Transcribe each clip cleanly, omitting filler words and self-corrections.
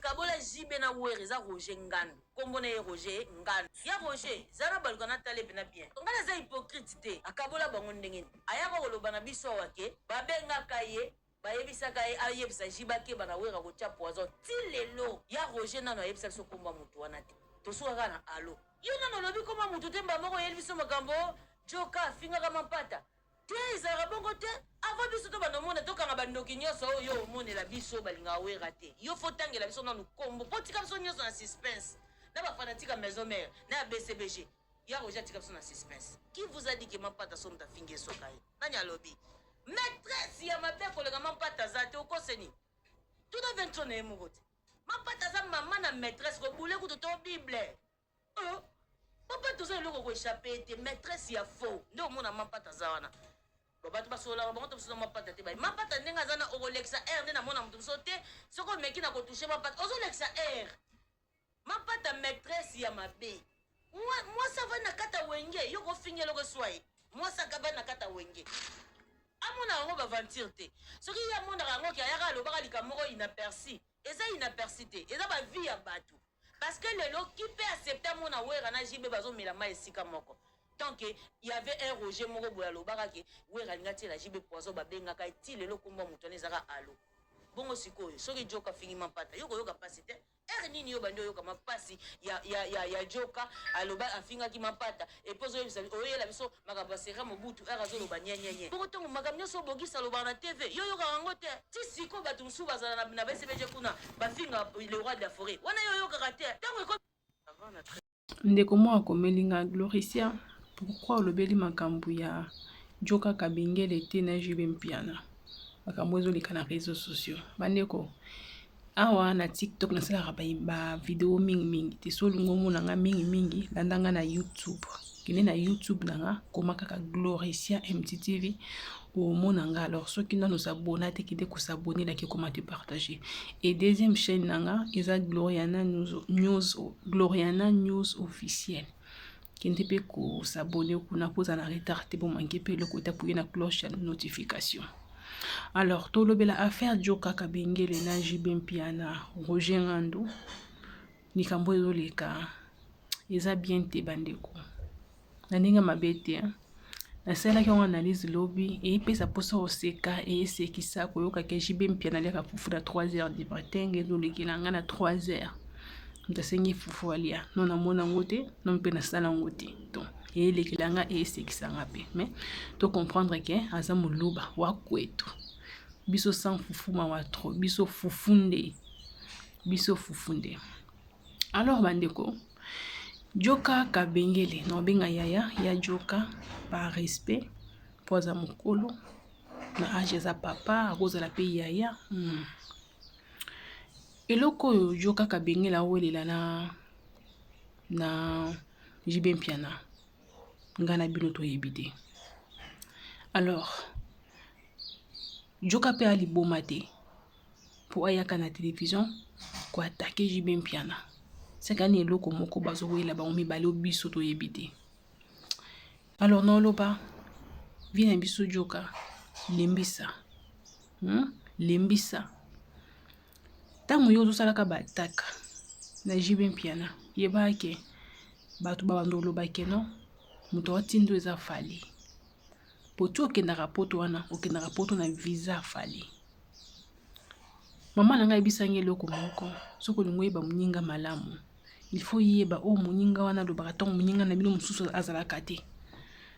akabola jibe na were za Roger Ngando kombona ye Roger Ngando ya Roger zana balukana tale pena bien ngana za hypocrite te akabola bango ndenge aya ko loba na biso wake babenga kaye bayebisa kaye ayebisa jibake bana wera ko cha poison ti lelo ya Roger nano ayebisa so komba mutu wana te to suka kana alo yo nano lobi komba mutu te mba moko yelbiso makambo joka finga kama mpata te izara bongo te avant biso to banomona to kanga bandoki nyoso oyo monela biso balinga wera te yo fotangela biso nanu kombo potika biso nyoso na suspense na ba fanatika maison mère na BCBG ya Roger tika biso na suspense qui vous a dit que mampata so mta finge sokai nanya lobi maîtresse ya mabe kolega mampata zate okoseni tout dans 20 ans mogote mampata za maman na maîtresse ko boule ku to bible papa tout ça loko ko échapper te maîtresse ya faux ndo mona mampata za wana babatu basola bango to biso mampata te ba mampata ndenga zana okolexa r nde na mona mutu biso te soko meki na ko toucher mampata ozo lexa r mampata maîtresse ya mabe moi ça va na kata wenge yo ko finye loko swai moi ça ka va na kata wenge amona ngo ba ventir te soki ya mona ngo ki ayaka lo baka likamoko inaperçu eza inaperçu te eza ba vie ya batu parce que lelo qui peut accepter mona wera na jibe bazo melama esika moko tant que il y avait un Roger moko boya lo baka ki wera ngati la jibe poison ba benga ka ti lelo komba mutone zaka alo bongo sikoyo soki joka fingi mampata yoko yoka pasi te nini yo bando yoka mapasi ya joka aloba afinga ki mampata et pozo oyela biso makaba sera mobutu azo loba nyenyenye bongo tongo makamnyo so bogisa loba na TV yo yoka ngo te ti siko batu nsu bazala na BCBG kuna bafinga le roi de la forêt wana yo yoka te tongo ko ndeko mo akomelinga Gloricia pourquoi olobeli makambu ya joka kabengele te na jibe mpiana makambo ezoleka na réseaux sociaux bandeko awa na TikTok nasalaka ba video mingi te so lungo mona nga mingi landanga na YouTube kine na YouTube nanga koma kaka Gloricia MTTV o mona nga alors soki nano s'abonner te kide ko s'abonner la ki comment te partager et deuxième chaîne nanga eza Gloriana News officiel kinde pe ko s'abonner kuna poza na retard te bon manquer pe le côté pour na cloche ya notification. Alors, tout le bela affaire joka kabengele na jibe mpiana Roger Ngando ni kambo ezoleka eza bien te bandeko na ndenge mabete na sala ki on analyse lobby et pesa posa oseka et esekisa koyoka ke jibe mpiana leka fufu na 3 heures du matin ezolekela nga na 3 heures mtasengi fufu alia non na mona ngote non pe na sala ngote donc et elekela nga et esekisa nga pe mais to comprendre que aza moluba wa kwetu biso sans fufu mawa trop biso fufunde alors bandeko joka kabengele no benga yaya ya joka par respect poza mokolo na age za papa akozala pe yaya eloko joka kabengela welela na jibe mpiana ngana bino to yebite alors joka pe ali bomate pour ayaka na télévision ko attaquer jibe mpiana c'est quand eloko moko bazo wela ba mibale obiso to yebite alors non loba vina biso joka lembisa tango yo zosalaka ba attaque na jibe mpiana yebake batu babando lobake non muto atindo eza fali poto okendaka poto wana okendaka poto na visa fali mama nanga ebisangi eloko moko soko lingo yeba muninga malamu il faut yeba o muninga wana lobaka ntango muninga na bino mosusu azalaka te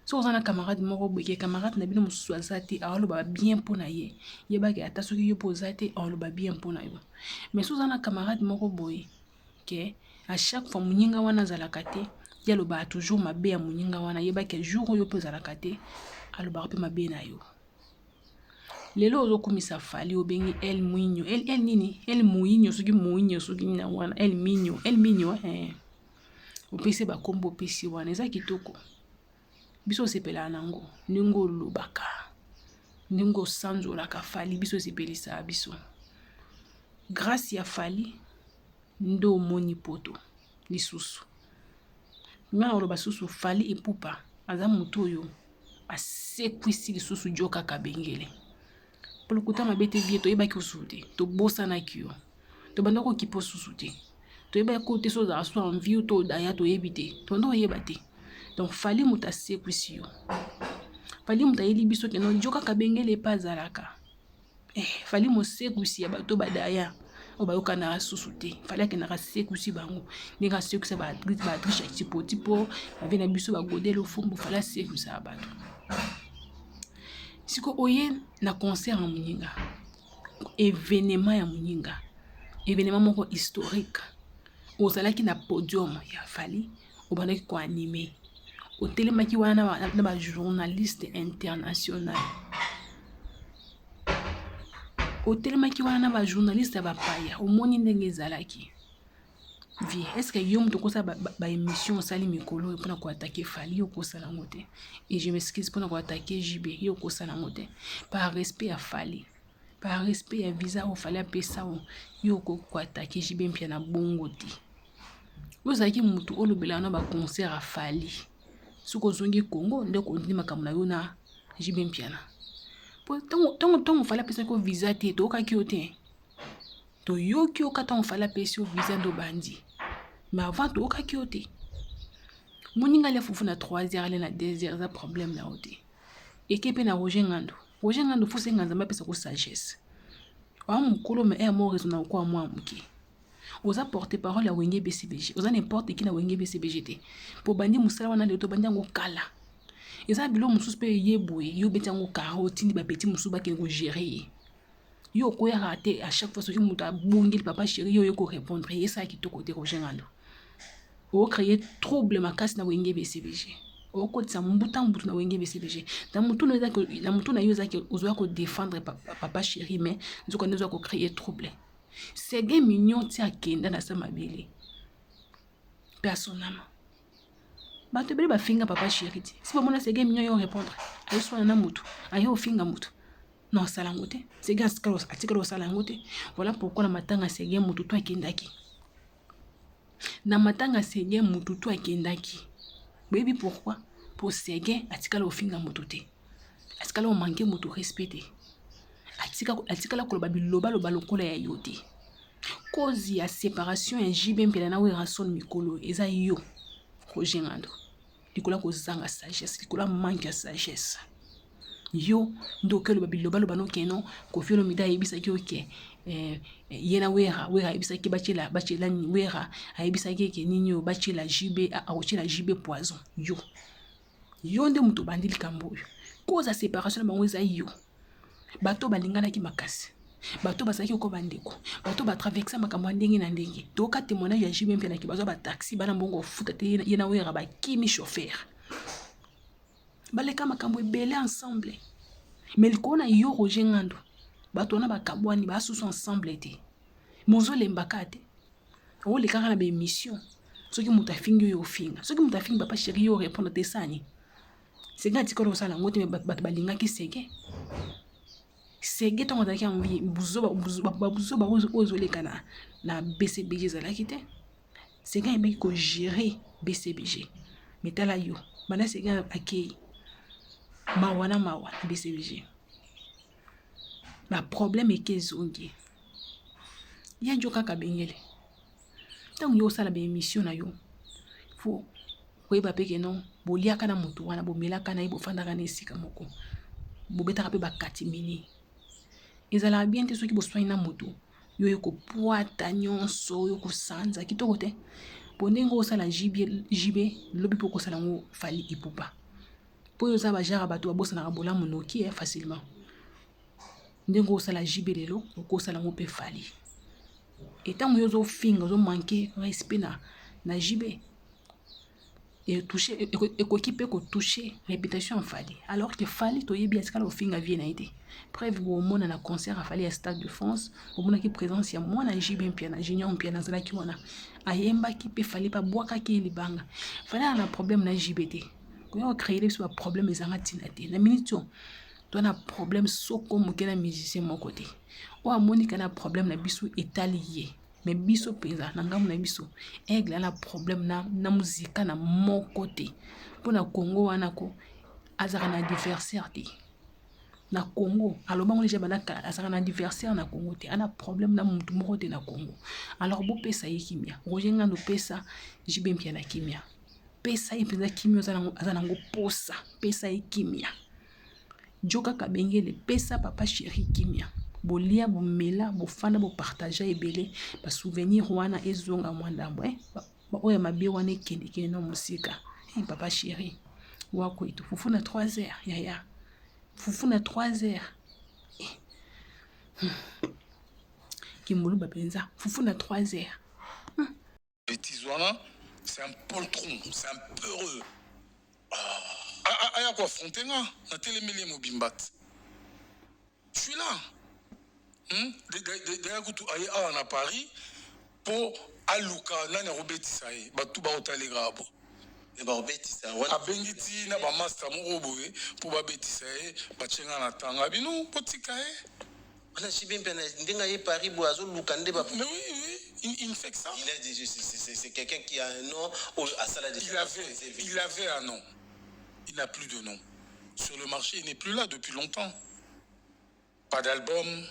so ozana camarade moko boye camarade na bino mosusu aza te awaloba bien mpona ye yebaki ata soki yo mpo oza te awaloba bien mpona yo mais so ozana camarade moko boye ke à chaque fois muninga wana azalaka te yaloba toujours mabe ya muninga wana yebaki jour oyo mpo ezalaka te alobaka mpe mabe na yo lelo ozokumisa fali obengi el mwinyo el nini el mwinyo soki na wana el minyo opesi bakombo opesi wana eza kitoko biso osepelaka nango ndenge olobaka ndenge osanzolaka fali biso osepelisa biso grâce ya fali nde omoni poto lisusu nga oloba susu fali epupa aza moto oyo asekwisi lisusu joka kabengele polokuta mabe te bie toyebaki osu te tobosanaki yo to banda ko kipo susu te to yeba ko te so za so en vie to daya to yebite to ndo yeba te. Donc fali muta sekwisi yo fali muta yeli biso ke no joka kabengele pa zalaka fali mo sekwisi ya bato badaya o bayoka na susu te fali ke na sekwisi bango ni ka sekwisa ba trisha tipo ave na biso ba godelo fumbu fala sekwisa bato. Siko oye na concert en muninga événement ya muninga événement moko historique ozalaki na podium ya fali obandaki ko animer otelemaki wana na ba journaliste international otelemaki wana na ba journaliste ba paya omoni ndenge ezalaki vie est-ce que yo muto kosa ba émission sali mikolo pona ko attaquer fali yo kosala ngote et je m'excuse pona ko attaquer JB yo kosala ngote par respect à fali par respect ya visa o fali apesa yo ko attaquer JB mpia na bongo ti ozaki mutu olobela na ba concert a fali suko zongi Congo ndeko ndima kamuna yo na JB mpia na po tongo fali apesa ko visa te to ka kiote to yo kio kata fali apesa visa ndo bandi mais avant to ka kiote moninga le fufu na 3h le na 2h za problème na ote ekipe na Roger Ngando fuse nganza mapesa ko sagesse wa mukolo me mo raison na ko amwa muki oza porte parole ya wenge BCBG oza n'importe qui na wenge BCBG te po bandi musala wana le to bandi ngo kala eza bilo mususu pe yeboye yo beti ngo karoti ni ba petit mususu ba ke ngo gérer yo ko ya raté à chaque fois so mutu abungeli papa chéri yo ko répondre yesa ki to côté Roger Ngando o créer trouble makasi na wenge BCBG o ko tsa mbuta na wenge BCBG na mutu na yo za ke ozo ko défendre papa chéri mais nzoko nezo ko créer trouble. C'est des mignons tia kenda na sama bele personnellement bato bele ba finga papa chéri ti si ba mona c'est des mignons yo répondre ayo so na mutu ayo finga mutu non salangote c'est gas kalos atikalo salangote. Voilà pourquoi na matanga c'est des mutu to akendaki na matanga c'est des mutu to akendaki baby pourquoi pour sege atikalo finga mutu te atikalo manquer mutu respecter atikala koloba biloba loba lokola ya yote cause ya séparation ya JB mpela na we rason mikolo eza yo Roger Ngando likola ko zanga sagesse likola manque ya sagesse yo ndo ke loba biloba loba no keno ko fiolo mida yebisa ki oke yena wera yebisa ki bachela ni wera yebisa ki ke ninyo bachela JB a ochela JB poison yo nde muto bandili kamboyo cause ya séparation na bango eza yo bato balingana ki makasi bato basaki ko bandeko bato ba traverser makambo ndenge na ndenge to ka témoignage ya JB mpena ki bazo ba taxi bana mbongo futa te yena wera ba kimi chauffeur baleka makambo ebele ensemble mais likona yo Roger Ngando bato na bakabwani ba susu ensemble te mozo lembaka te o le kaka na ba émission soki muta fingi yo finga soki muta fingi papa chéri yo répondre te sani c'est gati ko sala ngote bato balinga ki sege tongo taki envie buzoba ozoleka na BCBG zalaki te sege ebeki ko gérer BCBG metala yo bana sege akei mawa na BCBG ba problème eke zongi ya njo kaka bengele ntango yo osala ba émission na yo fo koyeba peke non boliaka na motu wana bomelaka na ye bofandaka na esika moko bobetaka mpe bakatimini ezalaka bien te soki boswani na motu yo ekopwata nyonso yo kosanza kitoko te po ndenge osala JB lobi mpo kosala ngo fali epupa po oza bajara bato babosanaka bolamu noki facilement ndenge osala JB lelo okosala ngo mpe fali etango yo ozofinga ozomanke respect na JB ekoki mpe kotouche réputation ya fali alors que fali toyebi atikala ofinga vie na ye te preuve bomona na concert afali ya Stade de France omonaki présence ya mwana JB mpia na junior mpia nazalaki wana ayembaki mpe fali babwakaki ye libanga fali na problème na JB te koya ocréer biso baproblème ezanga ntina te na minute oyo to na problème soko moke na musicien moko te oyo amonika na problème na biso etali ye mais biso peza na ngambo na biso aigle na problème na muzika na moko te mpona Congo wana ko azaka na adversaire te na Congo alobango déjà banaka azaka na adversaire na Congo te ana problème na mutu moko te na Congo alors bo pesa ye kimia Roger Ngando pesa JB Mpia na kimia pesa ye mpenza kimia aza nango posa pesa ye kimia Joka Kabengele pesa papa chéri kimia bolia bomela bofanda bopartage ebele basouvenir wana ezonga mwandambo oyo mabe wana ekendekende na mosika papa chéri wako etu fufu na 3 heures yaya fufu na 3 heures Kimbulu bapenza fufu na 3 heures bêtise wana c'est un poltron c'est un peureux aya koaffronte nga na telemeli ye mobimbat je suis là daya kutu aye awa na Paris mpo aluka nani akobetisa ye bato baotalega abo abengi ti na bamaster moko boye mpo babetisa ye batie nga na tanga bino botika ye wana JB Mpia ndenga ye Paris bo azoluka nde ba mais oui il ne fait que ça il a dit c'est quelqu'un qui a un nom à sala de il avait un nom il n'a plus de nom sur le marché il n'est plus là depuis longtemps pas d'album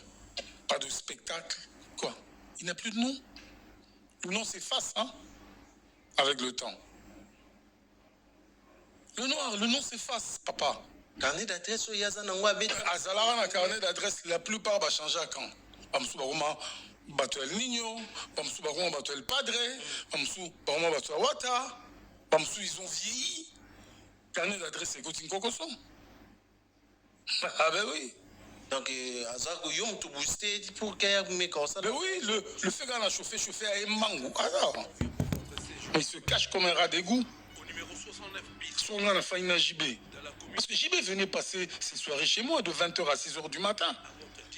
pas de spectacle quoi il n'a plus de nom le nom s'efface avec le temps le nom s'efface papa carnet d'adresse yaza nango abeti azalaka na carnet d'adresse la plupart va changer à quand bamusu bakoma bato ya Nino bamusu bakoma bato ya Padre bamusu bakoma bato ya Wata bamusu ils ont vieilli carnet d'adresse ekoti nkokoso ah ben oui donc azako yo mutu boosté pour kaya kumeka osala mais oui le fait qu'on a chauffé à Emango alors il se cache comme un rat d'égout son nom a failli na JB parce que JB venait passer ses soirées chez moi de 20h à 6h du matin.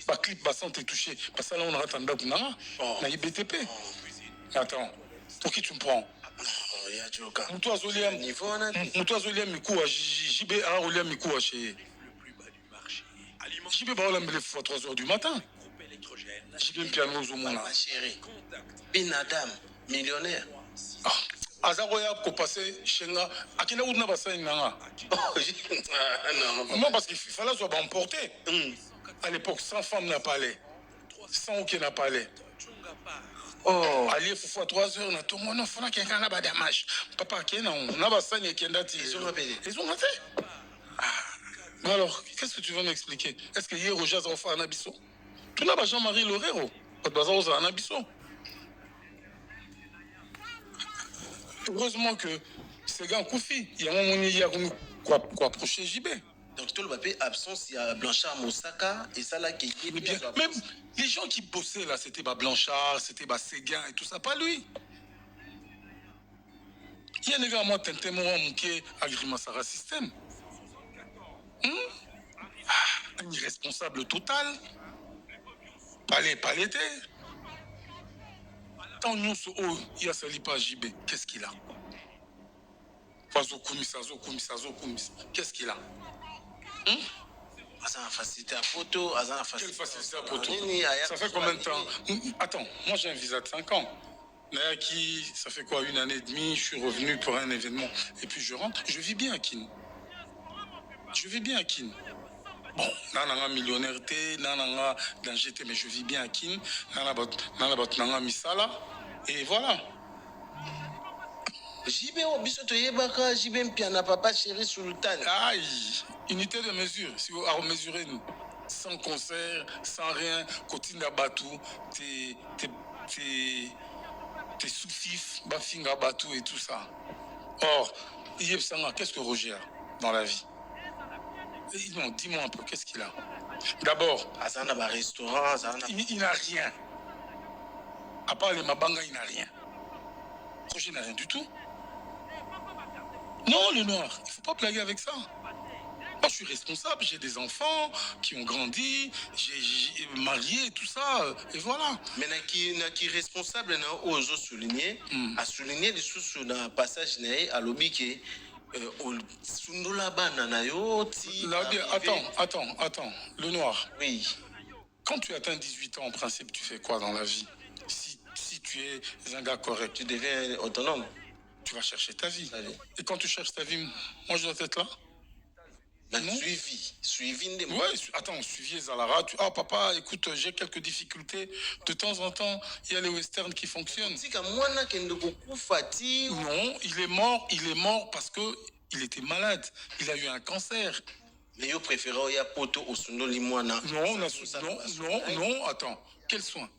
Bah clip basant est touché. Parce que là on a attendu Kunara. Na IBTP. Attends. Pour qui tu me prends? Il y a Joka. Moutoua Zoliam. Moutoua Zoliam Mikoua. JB a Oliam Mikoua chez. JB Baolam les fois 3h du matin. JB Mpiano Zomona. Ma chérie. Bin Adam. Millionnaire. Azaroya ko passé chenga akina udna basani nanga non parce qu'il fallait soit emporté à l'époque 100 femmes n'a pas allé 100 qui n'a pas allé aller fois 3 heures na to mona fona kenga na ba damage papa kena on a basani kenda ti ils ont raté alors qu'est-ce que tu veux m'expliquer est-ce que hier Roger Zarofa na biso tu n'as pas Jean-Marie Lorero pas bazaro za na biso. Heureusement que ces gars Koufi, il y a un moment où il y a quoi approcher JB. Donc tout le monde absence, il y a Blanchard Moussaka et ça là qui est bien. Même les gens qui bossaient là, c'était Blanchard, c'était Séguin et tout ça, pas lui. Il y a des gars moi tenté moi manqué agrément Sarah système. Un irresponsable total. Pas l'été. Tant nous il y a sali pas JB, qu'est-ce qu'il a? Qu'est-ce qu'il a? Azana facilité à photo, Azana facilité. Quelle facilité à photo? Ça fait combien de temps? Attends, moi j'ai un visa de 5 ans. Nayaki, ça fait quoi, 1 année et demie, je suis revenu pour un événement et puis je rentre, je vis bien à Kin. Bon, nana millionnaire, nana danger, mais je vis bien à Kin, nana misala, et voilà. JB Obisoto Yebaka, JB Mpia na papa chéri Sultan. Aïe, unité de mesure, si vous avez mesuré nous, sans concert, sans rien, Kotinda Batou, t'es sous-fif, Bafinga Batou et tout ça. Or, Yeb Sanga, qu'est-ce que Roger a dans la vie? Non, dis-moi un peu, qu'est-ce qu'il a? D'abord, Azana ba restaurant, il n'a rien. À part les Mabanga, il n'a rien. Roger n'a rien du tout. Non, le noir, il ne faut pas blaguer avec ça. Moi, je suis responsable, j'ai des enfants qui ont grandi, j'ai marié, tout ça, et voilà. Mais qui est responsable, aux souligner, à souligner les sous dans le passage à l'objet qui Attends, le noir. Oui. Quand tu atteins 18 ans, en principe, tu fais quoi dans la vie? Si tu es un gars correct, tu deviens autonome. Tu vas chercher ta vie. Allez. Et quand tu cherches ta vie, moi je dois être là. Mais suivi des Ouais, attends, suivi Zalara. Ah, papa, écoute, j'ai quelques difficultés. De temps en temps, il y a les westerns qui fonctionnent. Non, il est mort parce que il était malade. Il a eu un cancer. Mais yo préféré il y a poto au sunoli moana. Non, attends. Quel soin?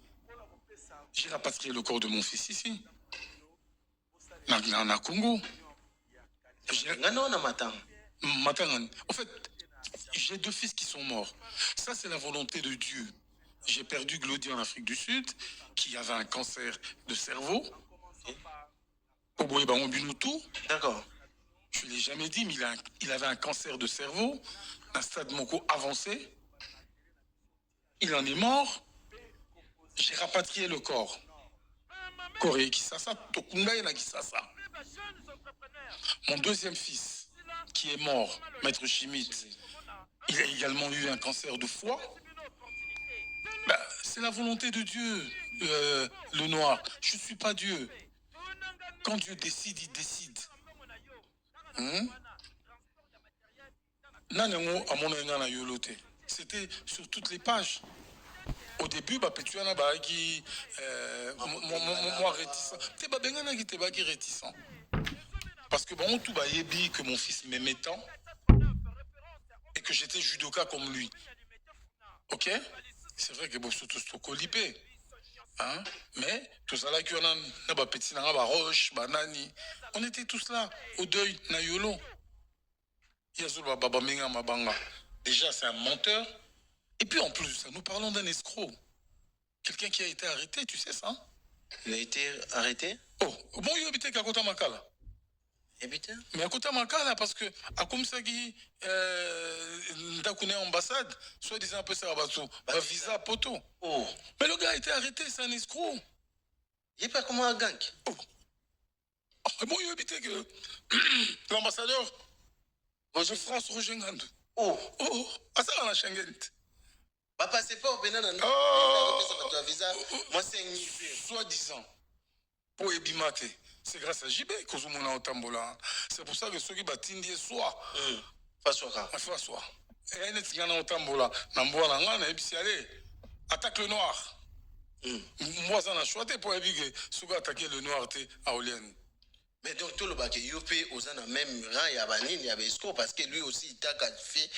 J'ai rapatrié le corps de mon fils ici. Na Congo. En fait, j'ai 2 fils qui sont morts. Ça, c'est la volonté de Dieu. J'ai perdu Glody en Afrique du Sud, qui avait un cancer de cerveau. D'accord. Je ne l'ai jamais dit, mais il avait un cancer de cerveau, un stade moko avancé. Il en est mort. J'ai rapatrié le corps. Corée Kisasa, Tokunda et Kisasa. Mon 2e fils, qui est mort, Maître Chimite, il a également eu un cancer de foie. C'est la volonté de Dieu, le noir. Je ne suis pas Dieu. Quand Dieu décide, il décide. C'était sur toutes les pages. Au début, Pétuana qui moi réticent. T'es réticent. Parce que bon, tout dit que mon fils m'aimait tant et que j'étais judoka comme lui. Ok? C'est vrai que bon, surtout c'est colipé. Hein? Mais tout ça là, roche, banani. On était tous là, au deuil, na yolo. Déjà, c'est un menteur. Et puis en plus, nous parlons d'un escroc. Quelqu'un qui a été arrêté, tu sais ça? Il a été arrêté? Oh, bon, il habite à Kota Makala. Mais à Kota Makala, parce que, à Kumsagi, Ndakune ambassade, soit disant un peu ça, un visa poto. Oh. Mais le gars a été arrêté, c'est un escroc. Il n'est pas comme un gang. Oh. Oh, bon, il habite que l'ambassadeur, de France Rogengand. Oh. Oh, à ça, on a Schengen. Papa, c'est pas au Bénin. Visa. Moi, c'est soi-disant. Pour Ebimate. C'est grâce à JB que nous avons Tambola. C'est pour ça que ceux qui battent soit. Fassoa. Et il y a un Tambola. Nambola, attaque le noir. Moi, j'en ai choisi pour éviter ceux qui attaquent le noir à Olienne. Mais donc, tout le bac, Yopé, aux même rang, il y a Banine, il y avait Esco, parce que lui aussi, il a fait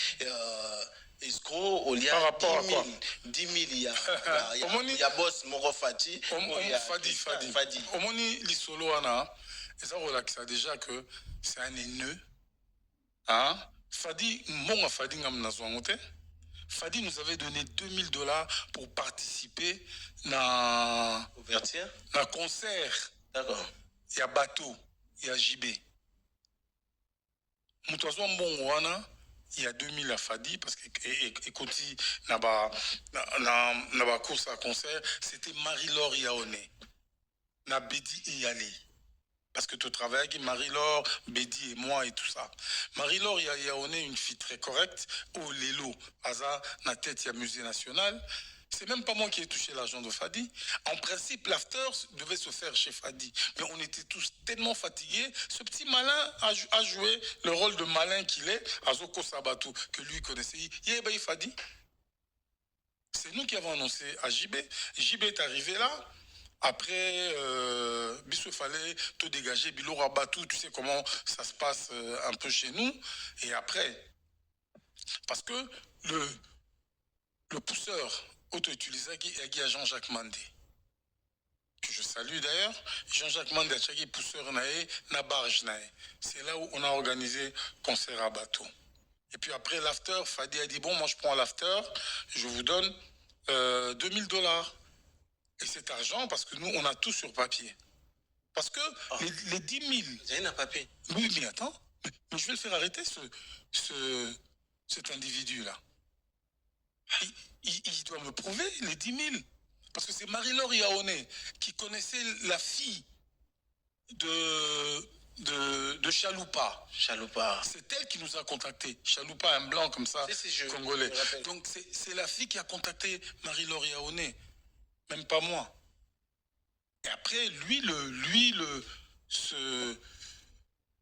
escroc, au lien par rapport à quoi? 10 000, il y a Boss, Moro Fati, Fadi. Omoni Lisolo Ana, et ça relaxe déjà que c'est un haineux. Hein? Fadi, mon Fadi Ngamnazwangote. Fadi nous avait donné $2000 pour participer à un concert. D'accord. Il y a bateau, il y a JB. Moutouazouan bon wana, il y a 2000 à Fadi parce que écoutez, n'a course à concert, c'était Marie-Laure Yaoné. Na Bédi et Yali. Parce que tu travailles avec Marie-Laure, Bédi et moi et tout ça. Marie-Laure Yaoné, une fille très correcte, au Lélo, Aza, na tête, il y a Musée National. C'est même pas moi qui ai touché l'argent de Fadi. En principe, l'after devait se faire chez Fadi. Mais on était tous tellement fatigués. Ce petit malin a joué le rôle de malin qu'il est, Azoko Sabatou, que lui connaissait. Yébaï Fadi. C'est nous qui avons annoncé à JB. JB est arrivé là. Après, il fallait te dégager, Bilo Rabatou, tu sais comment ça se passe un peu chez nous. Et après, parce que le pousseur auto-utilisé est Jean-Jacques Mandé, que je salue d'ailleurs. Jean-Jacques Mandé a checké pousseur naé, na barge naé. C'est là où on a organisé concert à bateau. Et puis après l'after, Fadi a dit bon, moi je prends l'after, je vous donne $2000. Et cet argent, parce que nous on a tout sur papier. Parce que les 10 000. J'ai rien à papier. Oui, mais attends, mais je vais le faire arrêter cet individu-là. Il doit me prouver les 10 000. Parce que c'est Marie-Laure Yaoné qui connaissait la fille de Chaloupa. C'est elle qui nous a contactés. Chaloupa, un blanc comme ça, congolais. Donc c'est la fille qui a contacté Marie-Laure Yaoné. Même pas moi. Et après,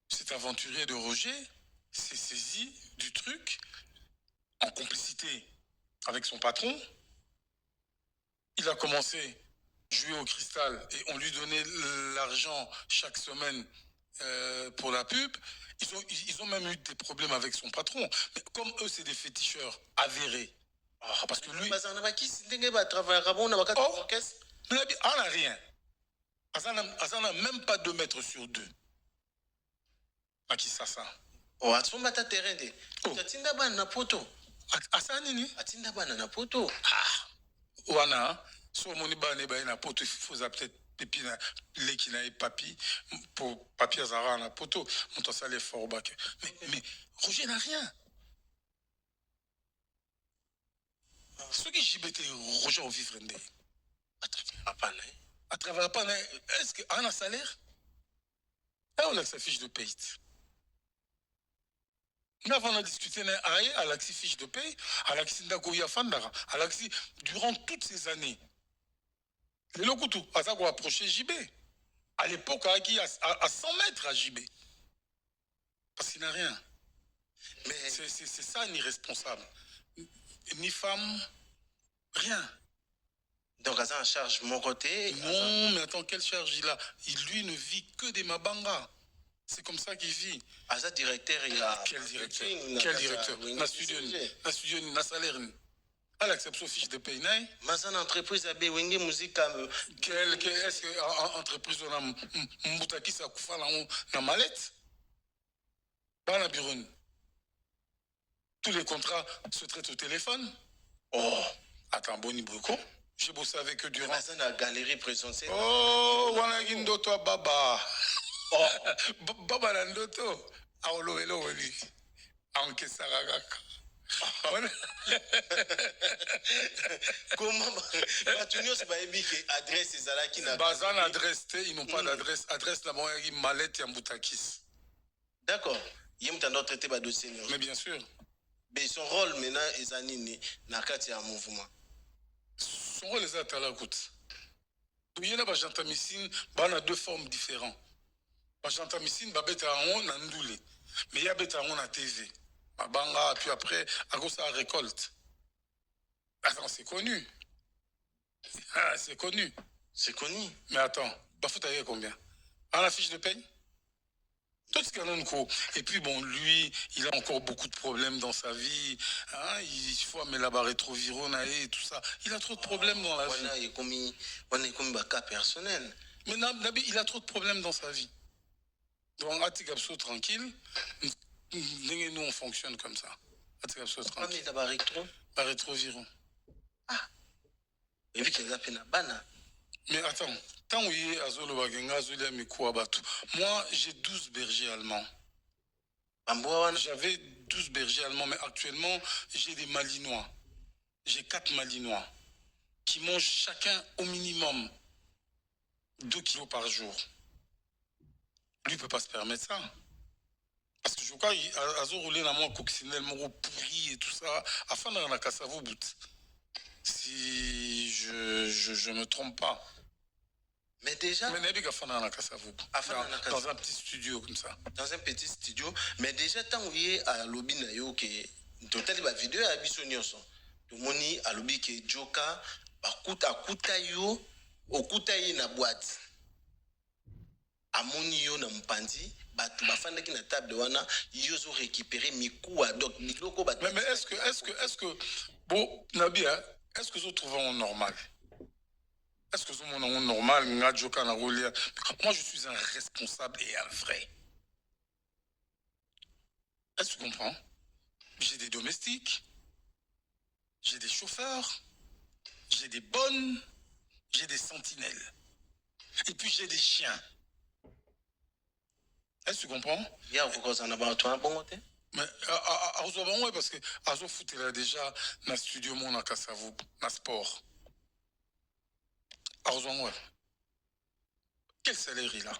cet aventurier de Roger, s'est saisi du truc en complicité avec son patron. Il a commencé à jouer au cristal et on lui donnait l'argent chaque semaine pour la pub. Ils ont même eu des problèmes avec son patron. Mais comme eux, c'est des féticheurs avérés. Ah, parce que lui... Oh, mais on n'a rien. Azan n'a même pas 2 mètres sur 2. À qui ça Oh, atsomba ta terrain de. Oh. Atinda bana na poto. Asa nini? Atinda bana na poto. Ah. Wana, so moni bane ba na poto, il faut peut-être pépi na leki na papi pour papi azara na poto. On ça les fort bac. Mais Roger n'a rien. Ce qui JBT Roger au vivre ndé. À travers pas est-ce que a un salaire? Ah, on a sa fiche de paye. Nous avons discuté avec Alexis fiche de paye, Alexis Ndagoya Fandara, Alexis durant toutes ces années. Les Lokutu, à ça qu'on approché JB. À l'époque, à 100 mètres à JB. Parce qu'il n'a rien. Mais c'est ça, ni responsable. Ni femme, rien. Donc, à ça, en charge mon côté. Non, mais attends, quelle charge il a? Lui ne vit que des Mabanga. C'est comme ça qu'il vit. À ça, directeur, il a. Quel directeur? Quel directeur? Na studio, na salaire. Elle accepte son fiche de paye. Mais une entreprise a béwenge musique. Est-ce que l'entreprise a Mboutaki sa koufa na mallette? Dans la bureau. Tous les contrats se traitent au téléphone. Oh. Attends, Boni Bruco. J'ai bossé avec eux durant. Mais la galerie présentée. Oh, Wanagindo toi Baba. Oh. Baba Nandoto. Aolo elo weli. Anke Saragaka. Comment Batunio se baebi que adresse ezala qui n'a Bazan adresse, ils n'ont pas d'adresse. Adresse la moyenne mallette Yamboutakis. D'accord. Yem tando traité ba dossier. Mais bien sûr. Mais son rôle maintenant est anini na kati ya mouvement. Son rôle est à la route. Il y a des gentamicines, il y a 2 formes différentes. Les gentamicines, il y a un ndoulé. Mais il y a un TV. Banga, puis après, à cause de la récolte. Attends, c'est connu. Ah, c'est connu. C'est connu. Mais attends, Bafou, t'as combien? À la fiche de paye? Tout ce qu'il a encore. Et puis bon, lui, il a encore beaucoup de problèmes dans sa vie. Hein? Il faut amener la barre rétrovirone et tout ça. Il a trop de problèmes dans la vie. On est comme un cas personnel. Mais Nabi, il a trop de problèmes dans sa vie. Donc, Atikapso tranquille. Nous, on fonctionne comme ça. Atikapso tranquille. Mais il Barre rétrovirone. Ah. Et puis qu'il a peine à bana. Mais attends, tant où il est à Zolo Bagenga, Zolia Mikouabatu. Moi, j'ai 12 bergers allemands. J'avais 12 bergers allemands, mais actuellement, j'ai des Malinois. J'ai 4 Malinois qui mangent chacun au minimum 2 kilos par jour. Lui ne peut pas se permettre ça. Parce que je crois qu'à Zoro, il a moins coccinelle, mon pourri et tout ça. Afin d'en avoir cassé vos bouts. Si je ne me trompe pas. Mais déjà. Mais Nabi Gafana dans un petit studio comme ça. Dans un petit studio. Mais déjà, tant où il est à l'obby, total la vidéo à Bissonioso. Tout le monde à l'obby qui est Joka, à yo, au Kutayi na boîte. À Monio na Mpandi, tu vas faire une table de wana, ils ont récupéré Mikou à Doc, Miloko. Mais est-ce que, bon, Nabi, est-ce que vous trouvez normal? Est-ce que c'est mon normal? Moi, je suis un responsable et un vrai. Est-ce que tu comprends? J'ai des domestiques, j'ai des chauffeurs, j'ai des bonnes, j'ai des sentinelles. Et puis j'ai des chiens. Est-ce que tu comprends? Il y a encore un bon côté. Mais parce que Azo fout là déjà dans le studio mon à Kassavou, dans le sport. Quel salaire il a?